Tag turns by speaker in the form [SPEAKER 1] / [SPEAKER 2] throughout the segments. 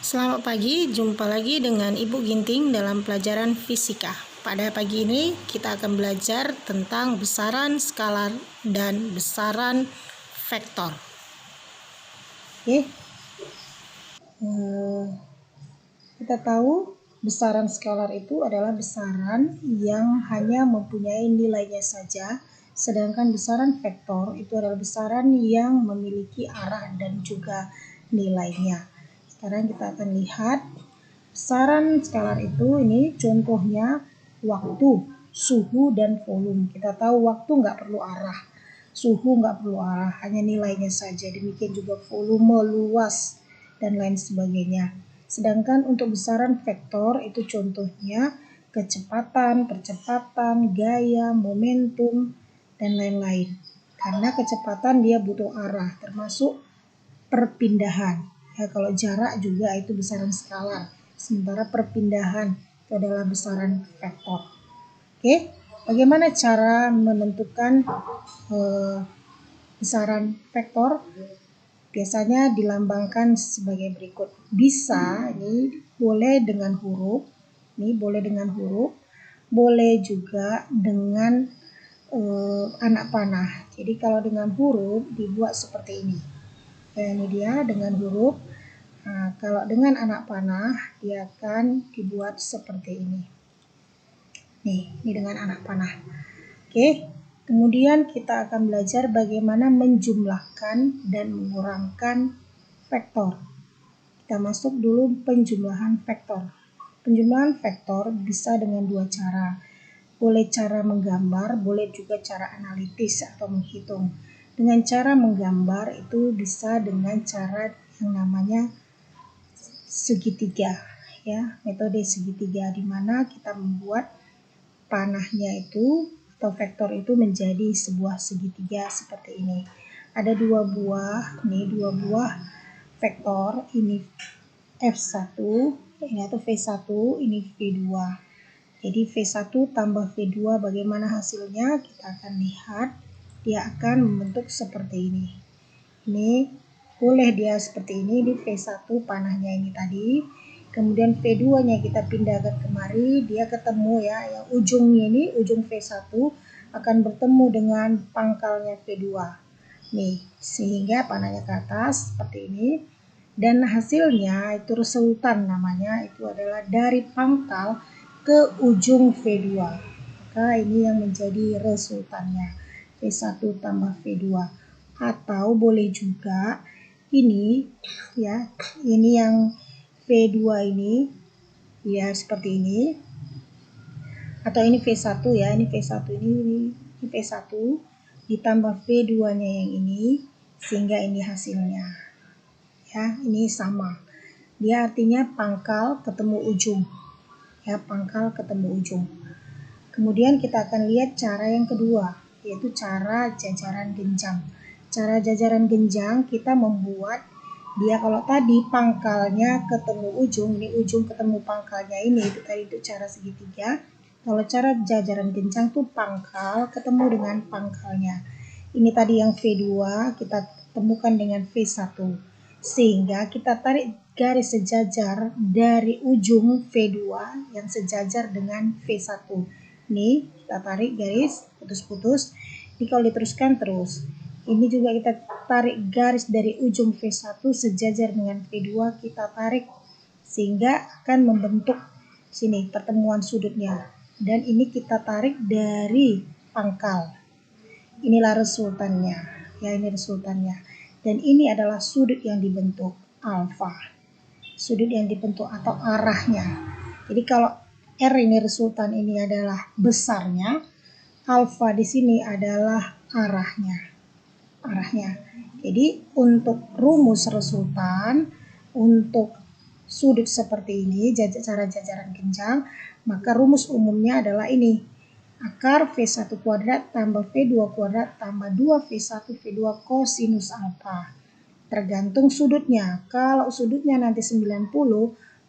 [SPEAKER 1] Selamat pagi, jumpa lagi dengan Ibu Ginting dalam pelajaran fisika. Pada pagi ini kita akan belajar tentang besaran skalar dan besaran vektor. Oke. Kita tahu besaran skalar itu adalah besaran yang hanya mempunyai nilainya saja, sedangkan besaran vektor itu adalah besaran yang memiliki arah dan juga nilainya. Sekarang kita akan lihat besaran skalar itu, ini contohnya waktu, suhu, dan volume. Kita tahu waktu nggak perlu arah, suhu nggak perlu arah, hanya nilainya saja. Demikian juga volume, luas, dan lain sebagainya. Sedangkan untuk besaran vektor itu contohnya kecepatan, percepatan, gaya, momentum, dan lain-lain. Karena kecepatan dia butuh arah, termasuk perpindahan. Ya, kalau jarak juga itu besaran skalar. Sementara perpindahan itu adalah besaran vektor. Oke, bagaimana cara menentukan besaran vektor? Biasanya dilambangkan sebagai berikut. Bisa, ini boleh dengan huruf, boleh juga dengan anak panah. Jadi kalau dengan huruf dibuat seperti ini. Ini dia dengan huruf. Nah, kalau dengan anak panah dia akan dibuat seperti ini. Nih, ini dengan anak panah. Oke, kemudian kita akan belajar bagaimana menjumlahkan dan mengurangkan vektor. Kita masuk dulu penjumlahan vektor. Penjumlahan vektor bisa dengan dua cara. Boleh cara menggambar, boleh juga cara analitis atau menghitung. Dengan cara menggambar itu bisa dengan cara yang namanya segitiga, ya, metode segitiga, di mana kita membuat panahnya itu atau vektor itu menjadi sebuah segitiga seperti ini. Ada dua buah vektor, ini F1, ini atau V1, ini V2. Jadi V1 tambah V2 bagaimana hasilnya? Kita akan lihat, dia akan membentuk seperti ini. Ini boleh dia seperti ini, di V1 panahnya ini tadi. Kemudian V2-nya kita pindahkan kemari, dia ketemu ya, yang ujungnya ini, ujung V1 akan bertemu dengan pangkalnya V2. Nih, sehingga panahnya ke atas seperti ini. Dan hasilnya itu resultan namanya, itu adalah dari pangkal ke ujung V2. Maka ini yang menjadi resultannya, V1 tambah V2. Atau boleh juga ini ya, ini yang V2 ini ya seperti ini, atau ini V1 ya, ini V1 ini V1 ditambah V2-nya yang ini, sehingga ini hasilnya ya, ini sama, dia artinya pangkal ketemu ujung ya, pangkal ketemu ujung. Kemudian kita akan lihat cara yang kedua, yaitu cara jajaran genjang. Cara jajaran genjang kita membuat dia, kalau tadi pangkalnya ketemu ujung, ini ujung ketemu pangkalnya ini, itu tadi itu cara segitiga. Kalau cara jajaran genjang tuh pangkal ketemu dengan pangkalnya. Ini tadi yang V2 kita temukan dengan V1. Sehingga kita tarik garis sejajar dari ujung V2 yang sejajar dengan V1. Ini kita tarik garis putus-putus. Ini kalau diteruskan terus. Ini juga kita tarik garis dari ujung V1 sejajar dengan V2, kita tarik sehingga akan membentuk sini pertemuan sudutnya. Dan ini kita tarik dari pangkal. Inilah resultannya. Ya, ini resultannya. Dan ini adalah sudut yang dibentuk, alfa. Sudut yang dibentuk atau arahnya. Jadi kalau R ini resultan ini adalah besarnya, alfa di sini adalah arahnya. Jadi untuk rumus resultan, untuk sudut seperti ini, cara jajaran genjang, maka rumus umumnya adalah ini. Akar V1 kuadrat tambah V2 kuadrat tambah 2V1 V2 kosinus alfa. Tergantung sudutnya. Kalau sudutnya nanti 90,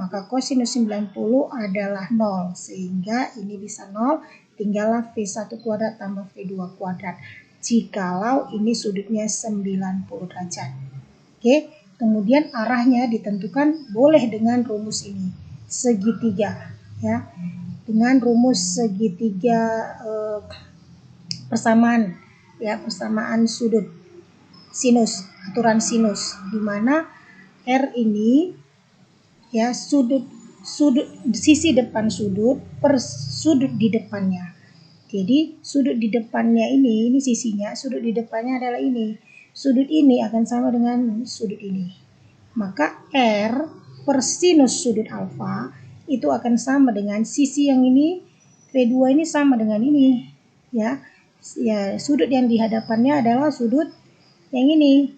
[SPEAKER 1] maka kosinus 90 adalah 0. Sehingga ini bisa 0, tinggallah V1 kuadrat tambah V2 kuadrat. Jikalau ini sudutnya 90 derajat. Oke, Kemudian arahnya ditentukan boleh dengan rumus ini, segitiga ya. Dengan rumus segitiga persamaan ya, persamaan sudut sinus, aturan sinus, di mana R ini ya sudut sisi depan sudut per sudut di depannya. Jadi sudut di depannya ini sisinya, sudut di depannya adalah ini. Sudut ini akan sama dengan sudut ini. Maka R per sinus sudut alfa itu akan sama dengan sisi yang ini, V2 ini sama dengan ini. Ya, sudut yang di hadapannya adalah sudut yang ini.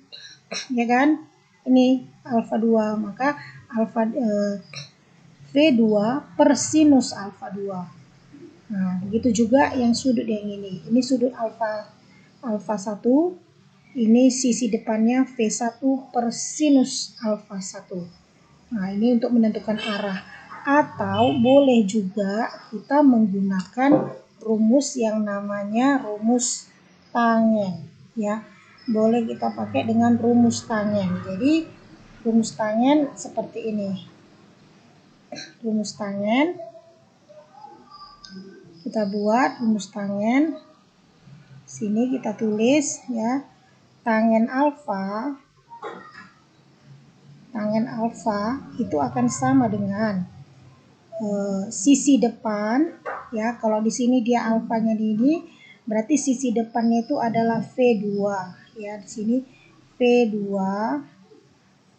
[SPEAKER 1] Ya kan? Ini alfa 2, maka alfa V2 per sinus alfa 2. Nah, begitu juga yang sudut yang ini. Ini sudut alfa 1. Ini sisi depannya V1 per sinus alfa 1. Nah, ini untuk menentukan arah. Atau boleh juga kita menggunakan rumus yang namanya rumus tangen ya. Boleh kita pakai dengan rumus tangen. Jadi rumus tangen seperti ini. Rumus tangen, kita buat rumus tangen. Sini kita tulis ya, tangen alfa itu akan sama dengan sisi depan ya. Kalau di sini dia alfanya di ini, berarti sisi depannya itu adalah V2 ya. Di sini V2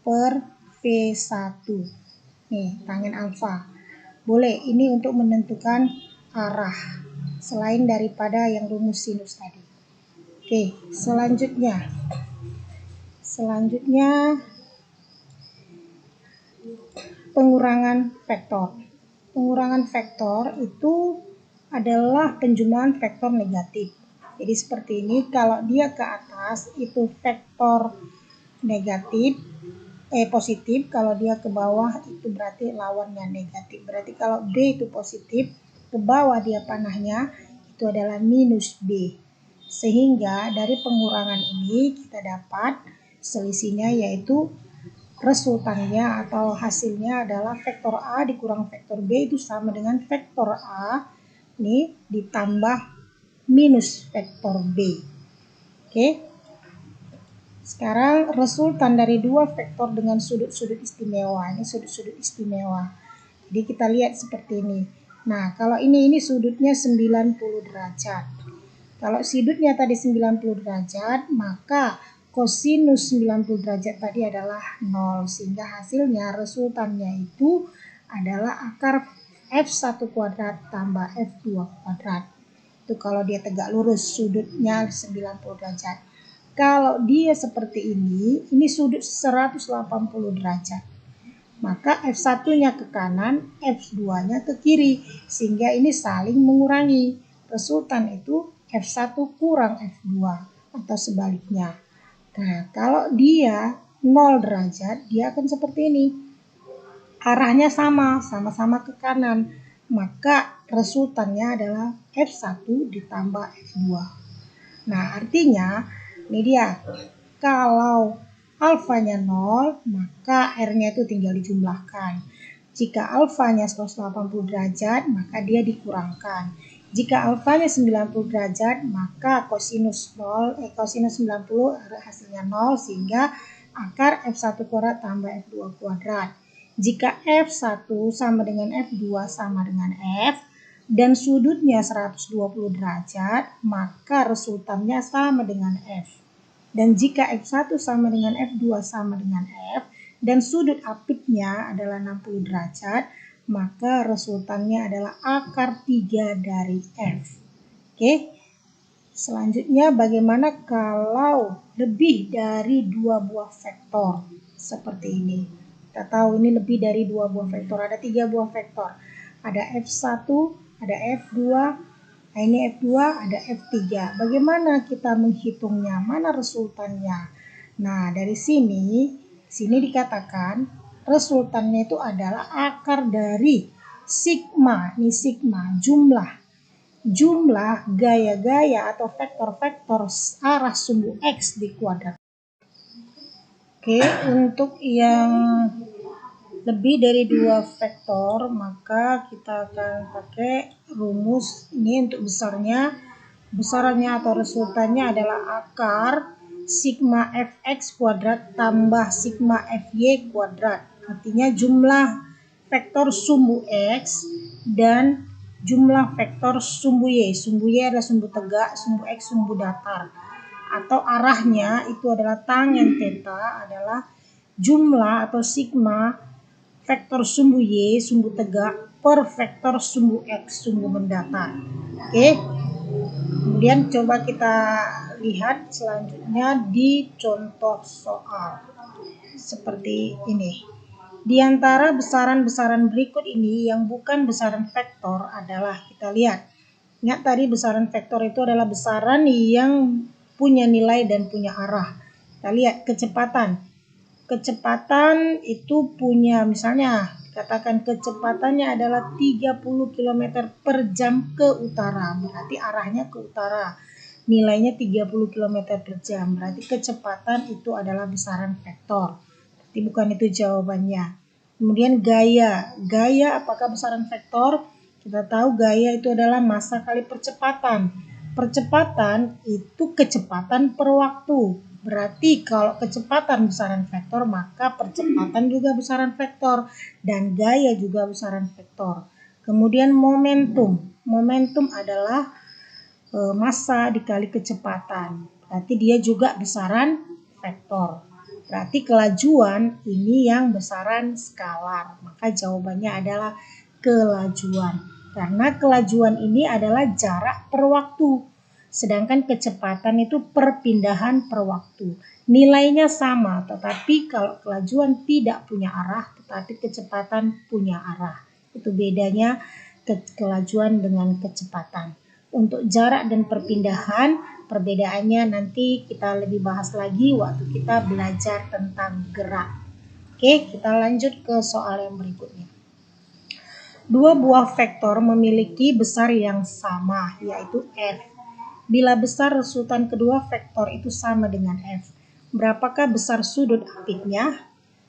[SPEAKER 1] per V1. Nih, tangen alfa. Boleh ini untuk menentukan arah selain daripada yang rumus sinus tadi. Oke, selanjutnya pengurangan vektor. Pengurangan vektor itu adalah penjumlahan vektor negatif. Jadi seperti ini, kalau dia ke atas itu vektor negatif, positif, kalau dia ke bawah itu berarti lawannya negatif. Berarti kalau B itu positif, ke bawah dia panahnya itu adalah minus B. Sehingga dari pengurangan ini kita dapat selisihnya, yaitu resultannya atau hasilnya adalah vektor A dikurang vektor B itu sama dengan vektor A ini ditambah minus vektor B. Oke. Sekarang resultan dari dua vektor dengan sudut-sudut istimewa. Ini sudut-sudut istimewa. Jadi kita lihat seperti ini. Nah, kalau ini sudutnya 90 derajat. Kalau sudutnya tadi 90 derajat, maka kosinus 90 derajat tadi adalah 0. Sehingga hasilnya resultannya itu adalah akar F1 kuadrat tambah F2 kuadrat. Itu kalau dia tegak lurus sudutnya 90 derajat. Kalau dia seperti ini sudut 180 derajat. Maka F1-nya ke kanan, F2-nya ke kiri. Sehingga ini saling mengurangi. Resultan itu F1 kurang F2 atau sebaliknya. Nah, kalau dia 0 derajat, dia akan seperti ini. Arahnya sama-sama ke kanan. Maka resultannya adalah F1 ditambah F2. Nah, artinya ini dia. Kalau alfanya 0, maka R-nya itu tinggal dijumlahkan. Jika alfanya 180 derajat, maka dia dikurangkan. Jika alfanya 90 derajat, maka kosinus 90 hasilnya 0, sehingga akar F1 kuadrat tambah F2 kuadrat. Jika F1 sama dengan F2 sama dengan F, dan sudutnya 120 derajat, maka resultannya sama dengan F. Dan jika F1 sama dengan F2 sama dengan F, dan sudut apitnya adalah 60 derajat, maka resultannya adalah akar 3 dari F. Oke. Selanjutnya, bagaimana kalau lebih dari 2 buah vektor? Seperti ini. Kita tahu ini lebih dari 2 buah vektor. Ada 3 buah vektor. Ada F1, ada F2, nah ini F2, ada F3. Bagaimana kita menghitungnya? Mana resultannya? Nah, dari sini dikatakan resultannya itu adalah akar dari sigma. Ini sigma, jumlah gaya-gaya atau vektor-vektor arah sumbu X dikuadrat. Oke, untuk yang lebih dari 2 vektor, maka kita akan pakai rumus ini untuk besarnya. Besarnya atau resultannya adalah akar sigma fx kuadrat tambah sigma fy kuadrat. Artinya jumlah vektor sumbu x dan jumlah vektor sumbu y. Sumbu y adalah sumbu tegak, sumbu x sumbu datar. Atau arahnya itu adalah tangen theta adalah jumlah atau sigma vektor sumbu y sumbu tegak per vektor sumbu x sumbu mendatar. Oke. Kemudian coba kita lihat selanjutnya di contoh soal seperti ini. Di antara besaran-besaran berikut ini yang bukan besaran vektor adalah, kita lihat. Ingat tadi besaran vektor itu adalah besaran yang punya nilai dan punya arah. Kita lihat kecepatan. Kecepatan itu punya, misalnya katakan kecepatannya adalah 30 km per jam ke utara, berarti arahnya ke utara. Nilainya 30 km per jam, berarti kecepatan itu adalah besaran vektor. Berarti bukan itu jawabannya. Kemudian gaya. Gaya apakah besaran vektor? Kita tahu gaya itu adalah massa kali percepatan. Percepatan itu kecepatan per waktu. Berarti kalau kecepatan besaran vektor, maka percepatan juga besaran vektor dan gaya juga besaran vektor. Kemudian momentum. Momentum adalah massa dikali kecepatan. Berarti dia juga besaran vektor. Berarti kelajuan ini yang besaran skalar. Maka jawabannya adalah kelajuan. Karena kelajuan ini adalah jarak per waktu. Sedangkan kecepatan itu perpindahan per waktu. Nilainya sama, tetapi kalau kelajuan tidak punya arah, tetapi kecepatan punya arah. Itu bedanya kelajuan dengan kecepatan. Untuk jarak dan perpindahan, perbedaannya nanti kita lebih bahas lagi waktu kita belajar tentang gerak. Oke, kita lanjut ke soal yang berikutnya. Dua buah vektor memiliki besar yang sama, yaitu f. Bila besar resultan kedua vektor itu sama dengan f, berapakah besar sudut apitnya?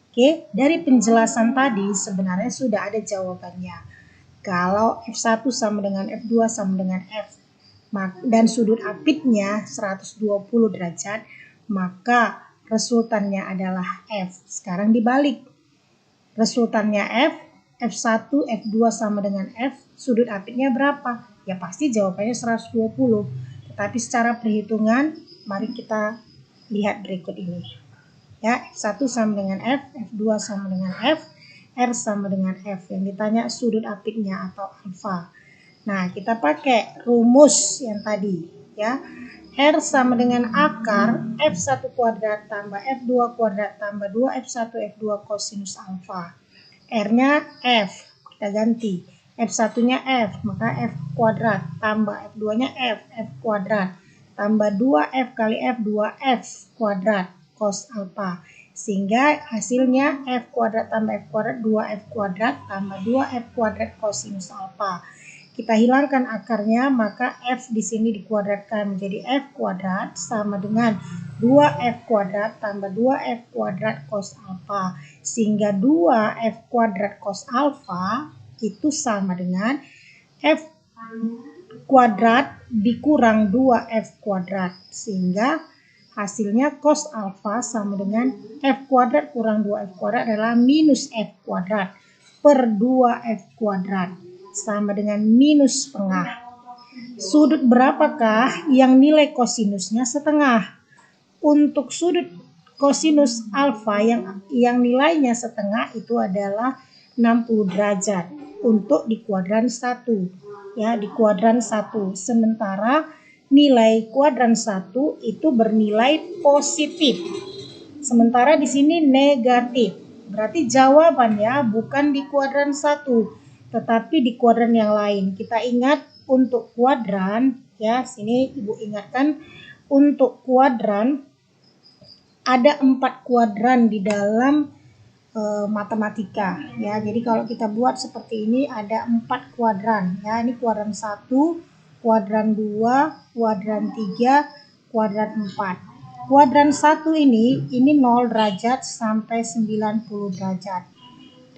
[SPEAKER 1] Oke, dari penjelasan tadi sebenarnya sudah ada jawabannya. Kalau f1 sama dengan f2 sama dengan f dan sudut apitnya 120 derajat, maka resultannya adalah f. Sekarang dibalik. Resultannya f, f1, f2 sama dengan f, sudut apitnya berapa? Ya pasti jawabannya 120. Tapi secara perhitungan, mari kita lihat berikut ini. Ya, F1 sama dengan F, F2 sama dengan F, R sama dengan F. Yang ditanya sudut apitnya atau alfa. Nah, kita pakai rumus yang tadi. Ya, R sama dengan akar F1 kuadrat tambah F2 kuadrat tambah 2F1 F2 kosinus alfa. R-nya F, kita ganti. F1-nya F, maka F kuadrat, tambah F2-nya F, F kuadrat, tambah 2F kali F, 2F kuadrat, cos alfa. Sehingga hasilnya F kuadrat tambah F kuadrat, 2F kuadrat, tambah 2F kuadrat kosinus alfa. Kita hilangkan akarnya, maka F di sini dikuadratkan menjadi F kuadrat sama dengan 2F kuadrat tambah 2F kuadrat cos alfa. Sehingga 2F kuadrat cos alfa itu sama dengan F kuadrat dikurang 2F kuadrat. Sehingga hasilnya cos alfa sama dengan F kuadrat kurang 2F kuadrat adalah minus F kuadrat per 2F kuadrat. Sama dengan minus setengah. Sudut berapakah yang nilai kosinusnya setengah? Untuk sudut kosinus alfa yang nilainya setengah itu adalah 60 derajat untuk di kuadran 1. Ya, di kuadran 1. Sementara nilai kuadran 1 itu bernilai positif. Sementara di sini negatif. Berarti jawabannya bukan di kuadran 1, tetapi di kuadran yang lain. Kita ingat untuk kuadran, ya, sini Ibu ingatkan untuk kuadran ada 4 kuadran di dalam matematika, ya. Jadi kalau kita buat seperti ini ada 4 kuadran, ya. Ini kuadran 1, kuadran 2, kuadran 3, kuadran 4. Kuadran 1 ini 0 derajat sampai 90 derajat.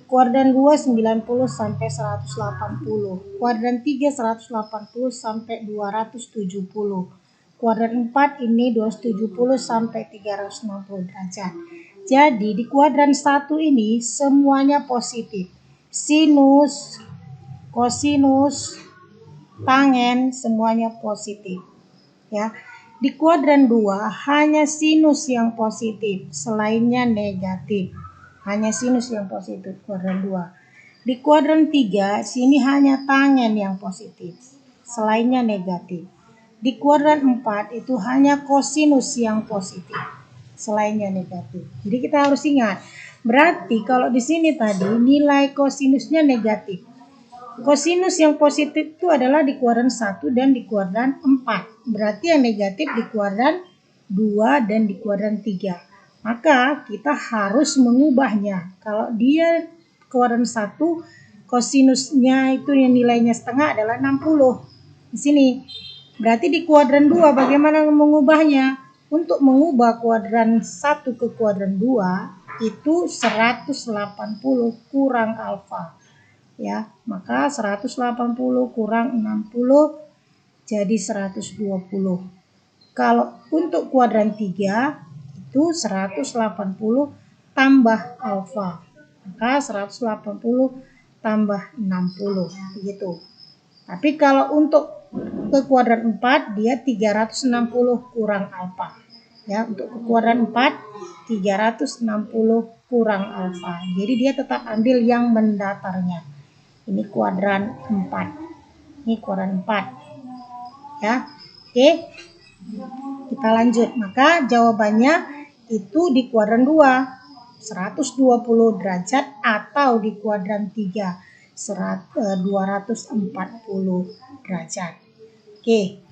[SPEAKER 1] Kuadran 2 90 sampai 180. Kuadran 3 180 sampai 270. Kuadran 4 ini 270 sampai 360 derajat. Jadi di kuadran 1 ini semuanya positif. Sinus, kosinus, tangen semuanya positif. Ya. Di kuadran 2 hanya sinus yang positif, selainnya negatif. Hanya sinus yang positif kuadran 2. Di kuadran 3 sini hanya tangen yang positif, selainnya negatif. Di kuadran 4 itu hanya kosinus yang positif, selainnya negatif. Jadi kita harus ingat, berarti kalau di sini tadi nilai kosinusnya negatif. Kosinus yang positif itu adalah di kuadran 1 dan di kuadran 4. Berarti yang negatif di kuadran 2 dan di kuadran 3. Maka kita harus mengubahnya. Kalau dia kuadran 1, kosinusnya itu yang nilainya setengah adalah 60. Di sini. Berarti di kuadran 2 bagaimana mengubahnya? Untuk mengubah kuadran 1 ke kuadran 2 itu 180 kurang alfa. Ya, maka 180 kurang 60 jadi 120. Kalau untuk kuadran 3 itu 180 tambah alfa. Maka 180 tambah 60 begitu. Tapi kalau untuk ke kuadran 4 dia 360 kurang alfa. Ya, untuk ke kuadran 4 360 kurang alfa. Jadi dia tetap ambil yang mendatarnya. Ini kuadran 4. Ini kuadran 4. Ya. Oke. Kita lanjut. Maka jawabannya itu di kuadran 2 120 derajat atau di kuadran 3 240 derajat. Oke.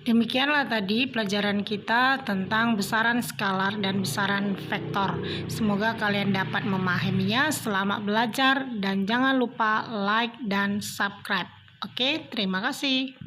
[SPEAKER 1] Demikianlah tadi pelajaran kita tentang besaran skalar dan besaran vektor. Semoga kalian dapat memahaminya. Selamat belajar dan jangan lupa like dan subscribe. Oke, terima kasih.